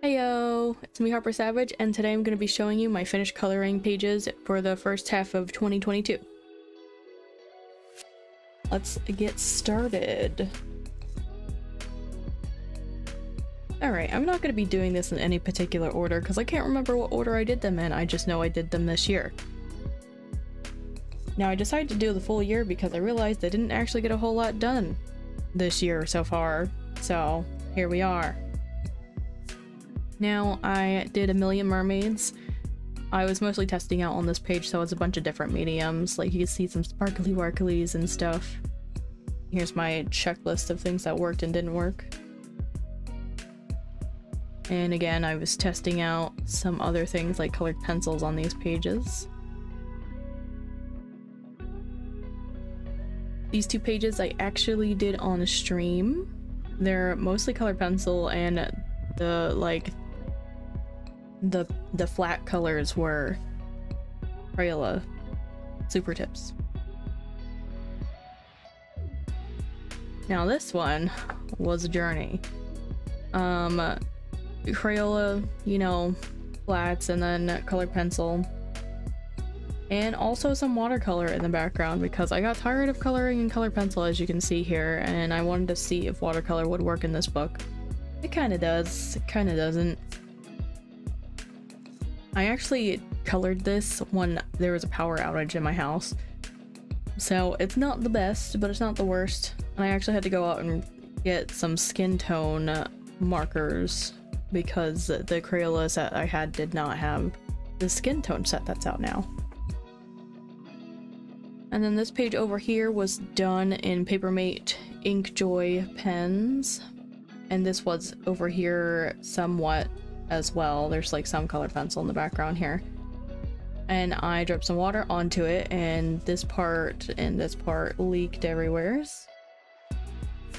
Heyo, it's me, Harper Savage, and today I'm going to be showing you my finished coloring pages for the first half of 2022. Let's get started. Alright, I'm not going to be doing this in any particular order because I can't remember what order I did them in, I just know I did them this year. Now I decided to do the full year because I realized I didn't actually get a whole lot done this year so far, so here we are. Now, I did a million mermaids. I was mostly testing out on this page, so it's a bunch of different mediums. Like, you can see some sparkly warklies and stuff. Here's my checklist of things that worked and didn't work. And again, I was testing out some other things like colored pencils on these pages. These two pages I actually did on a stream. They're mostly colored pencil, and the flat colors were crayola super tips. Now this one was a journey. Crayola, you know, flats, and then colored pencil. And also some watercolor in the background because I got tired of coloring in colored pencil, as you can see here, and I wanted to see if watercolor would work in this book. It kind of does, it kind of doesn't. I actually colored this when there was a power outage in my house. So it's not the best, but it's not the worst. And I actually had to go out and get some skin tone markers because the Crayola set I had did not have the skin tone set that's out now. And then this page over here was done in Papermate Inkjoy pens. And this was over here somewhat as well. There's like some colored pencil in the background here. And I dripped some water onto it, and this part and this part leaked everywhere.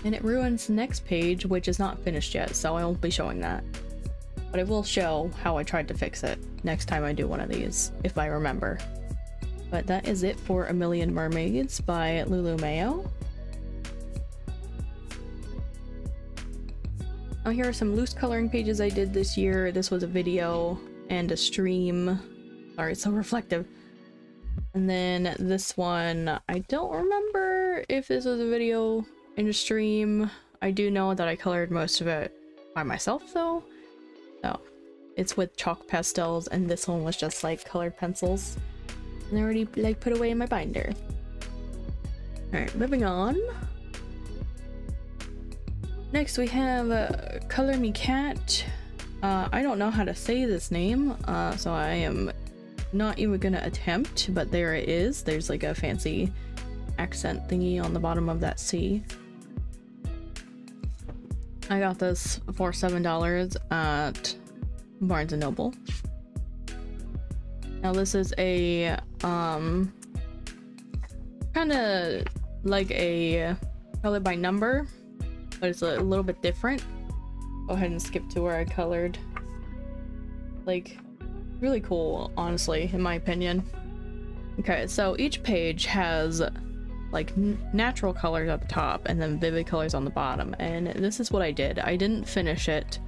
And it ruins the next page, which is not finished yet, so I won't be showing that. But I will show how I tried to fix it next time I do one of these, if I remember. But that is it for A Million Mermaids by Lulu Mayo. Oh, here are some loose coloring pages I did this year. This was a video and a stream. Sorry, it's so reflective. And then this one, I don't remember if this was a video and a stream. I do know that I colored most of it by myself though. So it's with chalk pastels, and this one was just like colored pencils. And they're already like put away in my binder. Alright, moving on. Next we have Color Me Cat. I don't know how to say this name, so I am not even gonna attempt, but there it is. There's like a fancy accent thingy on the bottom of that C. I got this for $7 at Barnes & Noble. Now this is a kind of like a color by number, but it's a little bit different. Go ahead and skip to where I colored. Like, really cool, honestly, in my opinion. Okay, so each page has like natural colors at the top and then vivid colors on the bottom, and this is what I did. I didn't finish it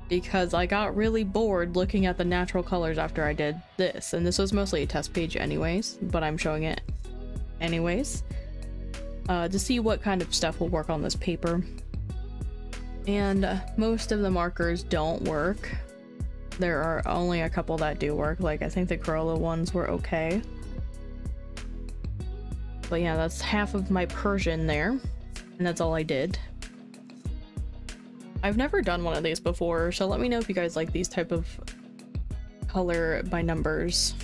because I got really bored looking at the natural colors after I did this, and this was mostly a test page anyways, but I'm showing it anyways to see what kind of stuff will work on this paper. And most of the markers don't work. There are only a couple that do work. Like, I think the Crayola ones were okay. But yeah, that's half of my Persian there, and that's all I did. I've never done one of these before, so let me know if you guys like these type of color by numbers.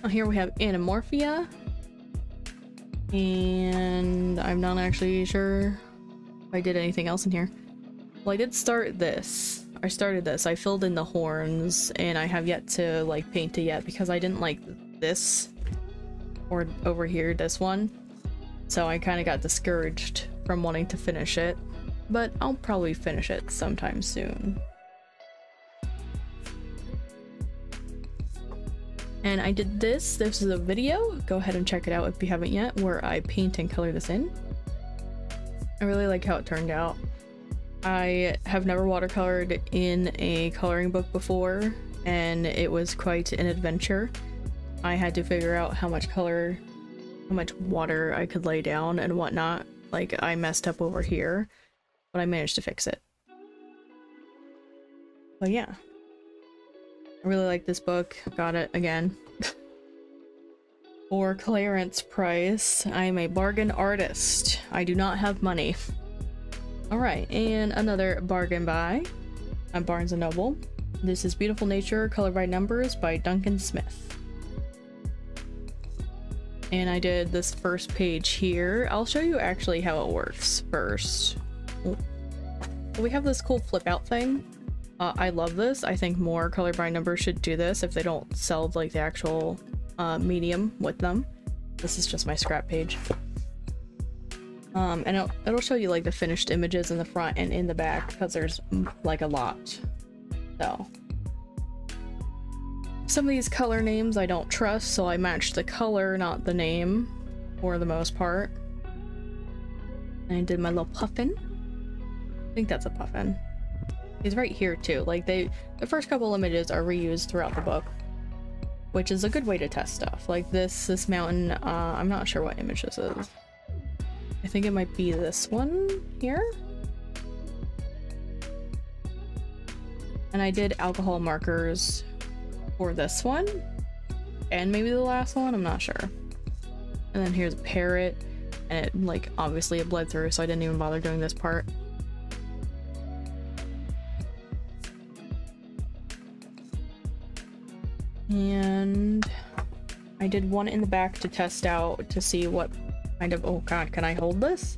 Oh, here we have Anamorphia, and I'm not actually sure if I did anything else in here. Well, I did start this. I started this. I filled in the horns, and I have yet to like paint it yet because I didn't like this, or over here, this one. So I kind of got discouraged from wanting to finish it, but I'll probably finish it sometime soon. And I did this. This is a video. Go ahead and check it out if you haven't yet, where I paint and color this in. I really like how it turned out. I have never watercolored in a coloring book before, and it was quite an adventure. I had to figure out how much color, how much water I could lay down and whatnot. Like, I messed up over here, but I managed to fix it. But yeah. I really like this book. Got it again. For clearance price. I am a bargain artist. I do not have money. Alright, and another bargain buy at Barnes & Noble. This is Beautiful Nature, Color by Numbers by Duncan Smith. And I did this first page here. I'll show you actually how it works first. We have this cool flip out thing. I love this. I think more Color by Numbers should do this if they don't sell like the actual medium with them. This is just my scrap page. And it'll show you like the finished images in the front and in the back because there's like a lot. So some of these color names I don't trust, so I matched the color, not the name, for the most part. And I did my little puffin. I think that's a puffin. He's right here too. Like the first couple images are reused throughout the book, which is a good way to test stuff. Like this mountain, I'm not sure what image this is. I think it might be this one here. And I did alcohol markers for this one and maybe the last one, I'm not sure. And then here's a parrot, and it like obviously it bled through, so I didn't even bother doing this part. And I did one in the back to test out to see what kind of, oh god, can I hold this?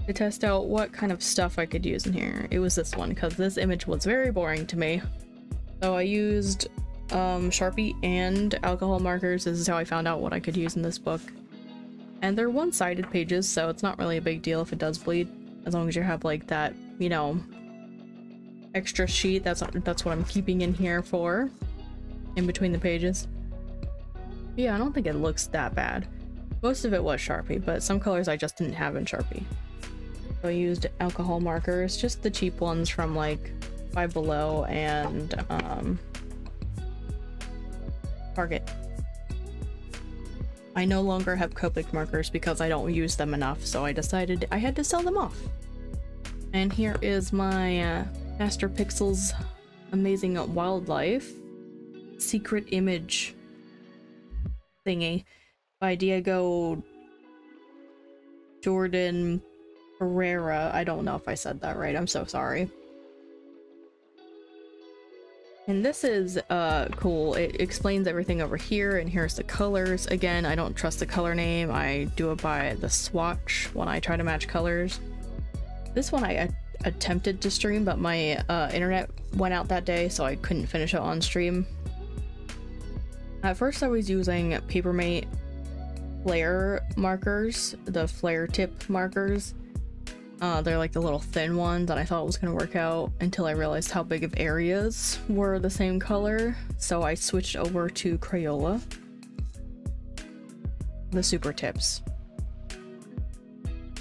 To test out what kind of stuff I could use in here. It was this one because this image was very boring to me. So I used Sharpie and alcohol markers. This is how I found out what I could use in this book. And they're one-sided pages, so it's not really a big deal if it does bleed, as long as you have like that, you know, extra sheet. That's what I'm keeping in here for, in between the pages. Yeah, I don't think it looks that bad. Most of it was Sharpie, but some colors I just didn't have in Sharpie. So I used alcohol markers, just the cheap ones from like Five Below and Target. I no longer have Copic markers because I don't use them enough, so I decided I had to sell them off. And here is my Masterpixels Amazing Wildlife Secret Image thingy by Diego Jourdan Pereire. I don't know if I said that right. I'm so sorry. And this is cool. It explains everything over here, and here's the colors. Again, I don't trust the color name. I do it by the swatch when I try to match colors. This one I attempted to stream, but my internet went out that day, so I couldn't finish it on stream. At first I was using papermate flare markers, the flare tip markers. They're like the little thin ones, and I thought it was gonna work out until I realized how big of areas were the same color. So I switched over to Crayola, the super tips.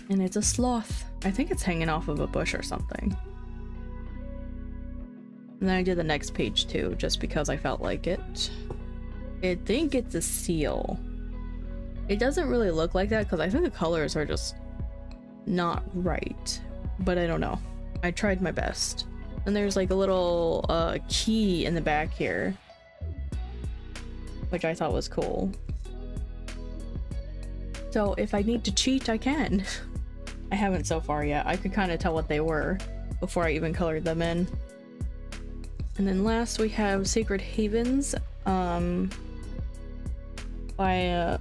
And it's a sloth. I think it's hanging off of a bush or something. And then I did the next page too, just because I felt like it. I think it's a seal. It doesn't really look like that because I think the colors are just not right, but I don't know. I tried my best. And there's like a little key in the back here, which I thought was cool. So if I need to cheat, I can. I haven't so far yet. I could kind of tell what they were before I even colored them in. And then last we have Sacred Havens by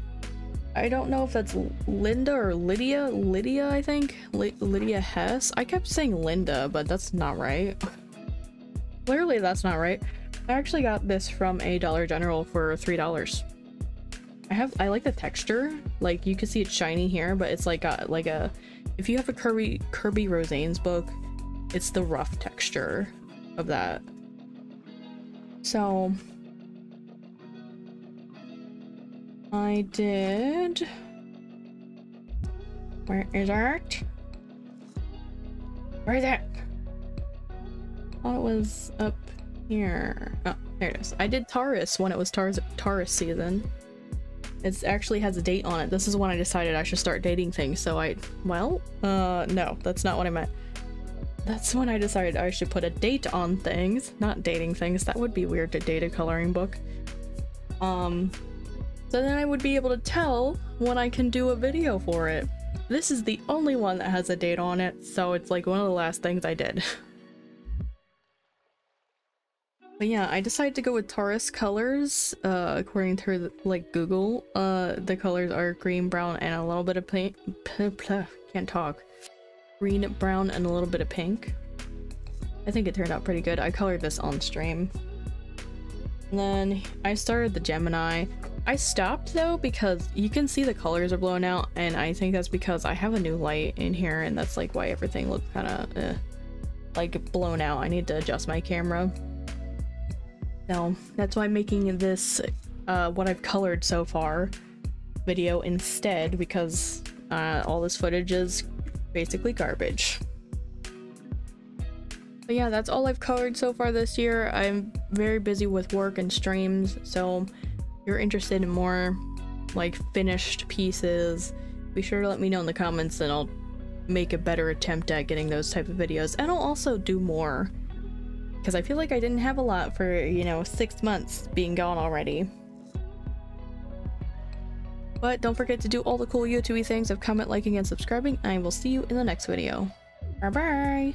I don't know if that's Linda or Lydia. Lydia, I think. Lydia Hess. I kept saying Linda, but that's not right. Clearly that's not right. I actually got this from a Dollar General for $3. I like the texture. Like, you can see it's shiny here, but it's like a if you have a Kerby Rosanes book, it's the rough texture of that. So I did, where is art? Where is it? Oh, it was up here. Oh, there it is. I did Taurus when it was Taurus season. It actually has a date on it. This is when I decided I should start dating things, so no, that's not what I meant. That's when I decided I should put a date on things, not dating things. That would be weird to date a coloring book. So then I would be able to tell when I can do a video for it. This is the only one that has a date on it, so it's like one of the last things I did. But yeah, I decided to go with Taurus colors, according to like Google. The colors are green, brown, and a little bit of pink. Can't talk. Green, brown, and a little bit of pink. I think it turned out pretty good. I colored this on stream. And then I started the Gemini. I stopped though because you can see the colors are blown out, and I think that's because I have a new light in here, and that's like why everything looks kind of like blown out. I need to adjust my camera. So that's why I'm making this what I've colored so far video instead, because all this footage is basically garbage. But yeah, that's all I've colored so far this year. I'm very busy with work and streams, so if you're interested in more like finished pieces, be sure to let me know in the comments and I'll make a better attempt at getting those type of videos, and I'll also do more. Because I feel like I didn't have a lot for, you know, 6 months being gone already. But don't forget to do all the cool YouTube things of comment, liking, and subscribing. I will see you in the next video. Bye bye!